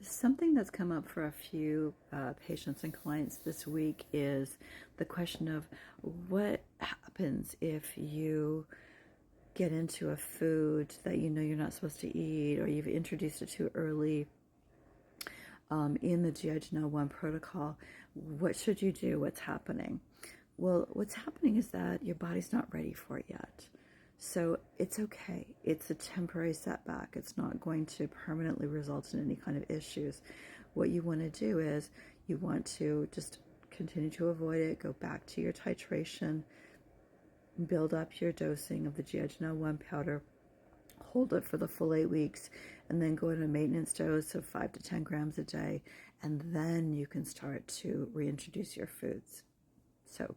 Something that's come up for a few patients and clients this week is the question of what happens if you get into a food that you know you're not supposed to eat, or you've introduced it too early in the GI Janelle 1 protocol. What should you do? What's happening? Well, what's happening is that your body's not ready for it yet. So it's okay. It's a temporary setback. It's not going to permanently result in any kind of issues. What you want to do is you want to just continue to avoid it, go back to your titration, build up your dosing of the GI Janelle 1 powder, hold it for the full 8 weeks, and then go at a maintenance dose of 5 to 10 grams a day, and then you can start to reintroduce your foods. So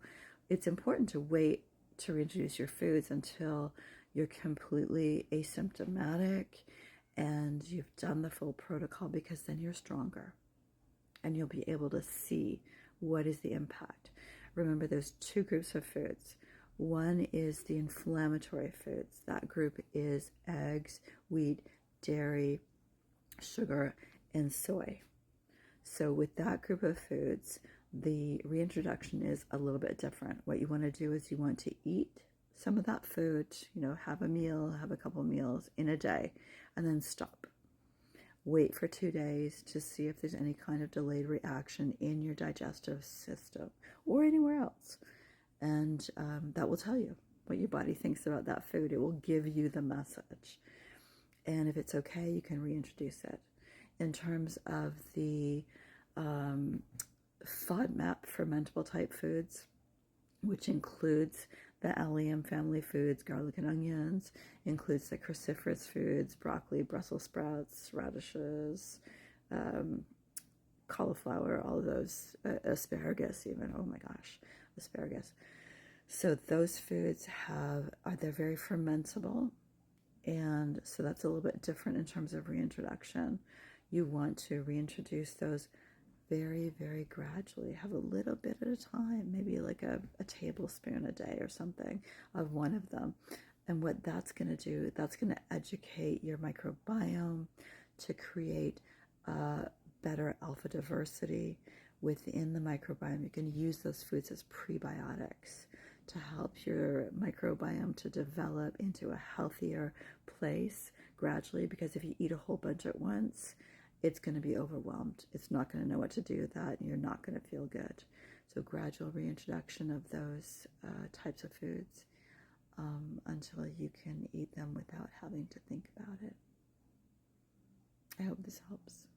it's important to wait to reintroduce your foods until you're completely asymptomatic and you've done the full protocol, because then you're stronger and you'll be able to see what is the impact. Remember, there's two groups of foods. One is the inflammatory foods. That group is eggs, wheat, dairy, sugar, and soy. So with that group of foods, the reintroduction is a little bit different. What you want to do is you want to eat some of that food, have a meal, have a couple meals in a day, and then stop. Wait for 2 days to see if there's any kind of delayed reaction in your digestive system or anywhere else. And that will tell you what your body thinks about that food. It will give you the message. And if it's okay, you can reintroduce it. In terms of the FODMAP fermentable type foods, which includes the allium family foods, garlic and onions, includes the cruciferous foods, broccoli, Brussels sprouts, radishes, cauliflower, all of those, asparagus even, oh my gosh, asparagus. So those foods they're very fermentable, and so that's a little bit different in terms of reintroduction. You want to reintroduce those very, very gradually. Have a little bit at a time, maybe like a tablespoon a day or something of one of them. And what that's going to do, that's going to educate your microbiome to create better alpha diversity within the microbiome. You can use those foods as prebiotics to help your microbiome to develop into a healthier place gradually, because if you eat a whole bunch at once, it's going to be overwhelmed. It's not going to know what to do with that, and you're not going to feel good. So gradual reintroduction of those types of foods until you can eat them without having to think about it. I hope this helps.